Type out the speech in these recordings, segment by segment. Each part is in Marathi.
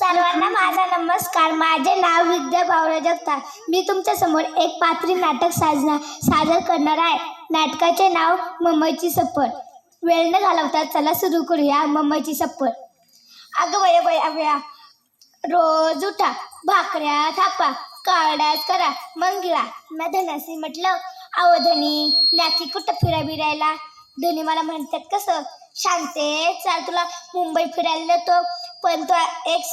सर्वांना माझा नमस्कार. माझे नाव विद्या भाऊराव जगताप. मी तुमच्या समोर एक पात्री नाटक सादर करणार आहे. नाटकाचे नाव मुंबईची सफर. वेळ न घालवता चला सुरू करूया मुंबईची सफर. अगं बया बया बया, रोज उठा, भाकऱ्या थापा, काड्याच करा, मग गिळा. मी धनासी म्हटलं, अहो धनी, नक्की कुठं फिरायला? धनी मला म्हणतात, कसं शांते, चाल तुला मुंबई फिरायला नेतो, पण तो एक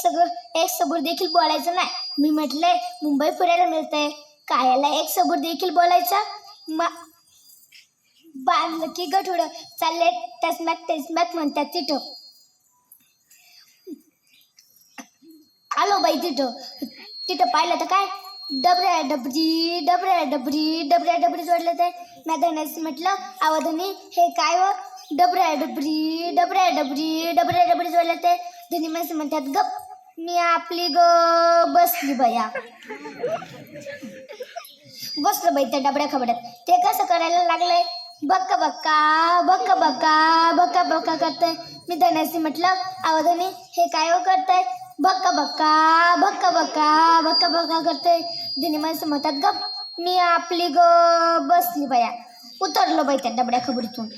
सबूर देखील बोलायचं नाही. मी म्हटले, मुंबई फिरायला मिळतंय, कायला एक सबूर देखील बोलायचं? बांधलं की गठुडं चालले तेसमॅक म्हणतात तिथं. आलो बाई तिथं पाहिलं तर काय, डबऱ्या डबरी जोडले ते. मी धनाशी म्हटलं, अहो धनी, हे काय व डबऱ्या डबरी जोडले ते. धनी माणसं म्हणतात, गप, मी आपली बसली बया. बसलं बाई त्या डबऱ्या खबड्यात. ते कसं करायला लागलंय, बक्का बक्का करतंय. मी धनाशी म्हटलं, अहो धनी, हे काय व करताय? बक्का बक्का करतंय. धनी माणसं म्हणतात, गप, मी आपली बसली बया. उतरलो बाई त्या डबड्या खबरीतून.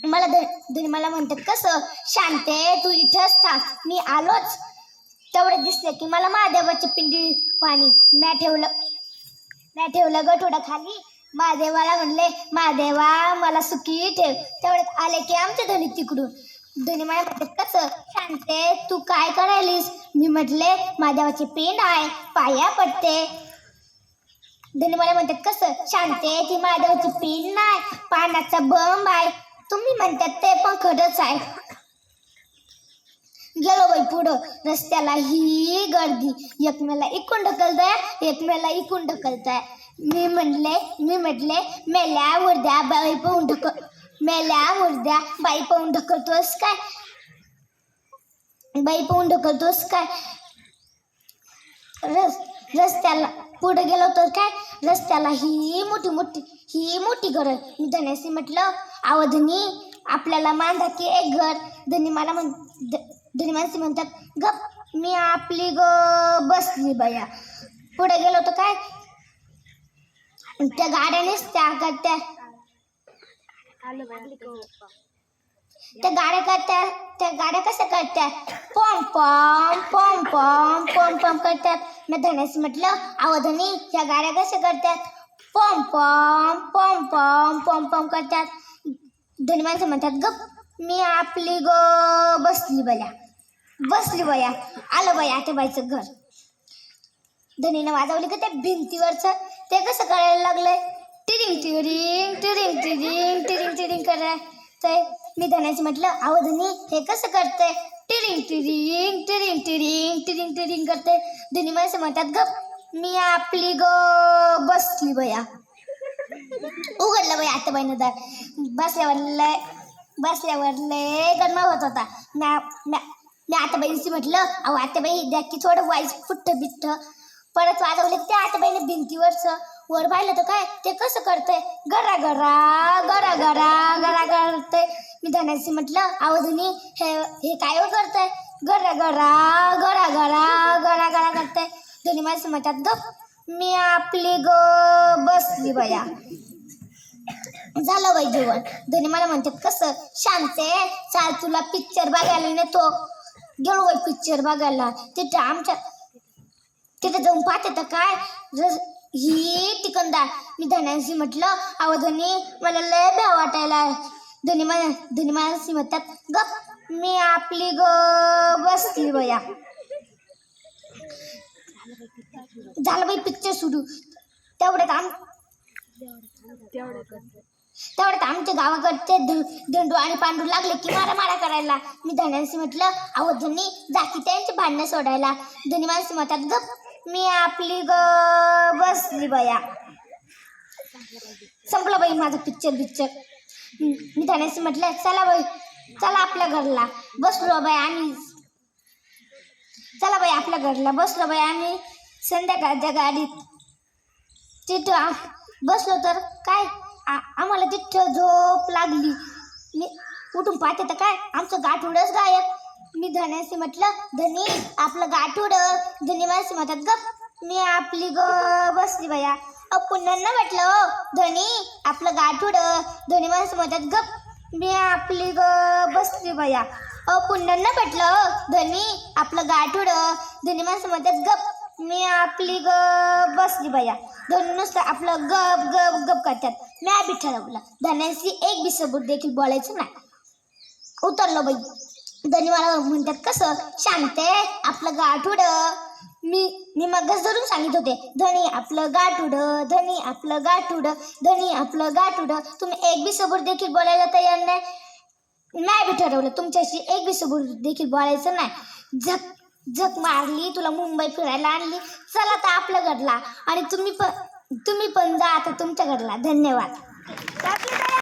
मला धनी मला म्हणतात, कसं शांते, तू इथंच थांब, मी आलोच. तेवढे दिसले की मला महादेवाची पिंडी पाणी म्या ठेवलं गठोडा खाली. महादेवाला म्हणले, महादेवा मला सुखी ठेव. तेवढ्यात आले की आमच्या धनी तिकडून. धनी मला म्हणतात, कसं शांते, तू काय करायलीस? मी म्हटले, महादेवाची पिंड आहे, पाया पडते. धनी मला म्हणतात, कसं शांते, ती महादेवाची पिंड नाही, पाण्याचा बंब आहे. तुम्ही म्हणतात ते पण खरंच आहे. गेलो बाई पुढं. रस्त्याला ही गर्दी, एकमेला इकून ढकलताय. मी म्हटले, मेल्या मुर्द्या बाई पाहून ढकलतोस काय? रस्त्याला पुढे गेलो तर काय, रस्त्याला ही मोठी घर. मी धनाशी म्हटलं, अहो धनी, आपल्याला मांडा की एक घर. धनी माणसे म्हणतात, गप, मी आपली बसली बया. पुढे गेलो तर काय, त्या गाड्यानेच त्या गाड्या कशा करत्या, पॉम करतात. मी धनाशी म्हटलं, अहो धनी, त्या गाड्या कशा करतात? पॉम करतात. धनी माणसं म्हणतात, गप, मी आपली बसली बया. आलं बया त्या बाईचं घर. धनीनं वाजवली का त्या भिंतीवरचं, ते कसं करायला लागलंय, टिरिंग करायचंय. मी धनाशी म्हटलं, अहो धनी, हे कसं करतंय? टिरिंग करते. धनी माणसं म्हणतात, गप, मी आपली बसली बया. उघडलं बाई आता बाईनं दार. बसल्यावर लय गरमा होत होता. मी आता बाईशी म्हटलं, अहो आता बाई, द्या की थोडं वाईस फुट्ट परत वाजवले. त्या आता बाईने भिंतीवरचं वर पाहिलं तर काय, ते कसं करतंय, गरा करतंय. मी धनाशी म्हटलं, अहो धनी, हे काय करतंय? गरा करतंय. धनी माणसं म्हणतात, गप, मी आपली बसली बया. झालं बाई जेवण. धनी मला म्हणतात, कसं शांते, चाल तुला पिक्चर बघायला नेतो. गेलो बाई पिक्चर बघायला. तिथे जाऊन पाहते तर काय, ही टिकंदार. मी धनाशी म्हटलं, अहो धनी, मला लय भ्या वाटायला. धनी माणसी म्हणतात, गप, मी आपली बसली बया. झालं बाई पिक्चर सुरू. तेवढ्यात आमच्या गावाकडचे धंडू आणि पांडू लागले की मारा करायला. मी धनाशी म्हटलं, अहो धनी, जाकी त्यांची भांडणं सोडायला. धनी माणसं म्हणतात, गप, मी आपली बसली बया. संपलं बाई माझं पिक्चर. मी धनाशी म्हटलं, चला आपल्या घरला. बसलो बाई आम्ही संध्याकाळच्या गाडीत. तिथं बसलो तर काय, आम्हाला तिथं झोप लागली. मी उठून पाहते तर काय, आमचं गाठोडच गायब. मी धन्याशी म्हटलं, धनी आपलं गाठोड. धनी माणसे म्हणतात, गप मी आपली ग बसली बाया. पुन्हा म्हटलं, ओ धनी आपलं गाठोड. धनी माणसे म्हणतात, गप मी आपली ग बसली बाया. पुन्हा म्हटलं, धनी आपलं गाठोड. धनी माणसे म्हणतात, गप मी आपली ग बसली बाया. धनी नुसतं आपलं गप गप गप करतात. मी बी ठरवलं, धन्याशी एक बी सबूत देखील बोलायचं नाही. उतरलो बाई. धनी मला म्हणतात, कसं शांते आपलं गाठोड. मी मगच धरून सांगित होते, धनी आपलं गाठोड, धनी आपलं गाठोड, धनी आपलं गाठोड. तुम्ही एक बी सबूत देखील बोलायला तयार नाही. नाही बी ठरवलं, तुमच्याशी एक बी सबूत देखील बोलायचं नाही. झक झक मारली, तुला मुंबई फिरायला आणली. चला तर आपल्या घरला. आणि तुम्ही पण जा आता तुमच्या घरला. धन्यवाद.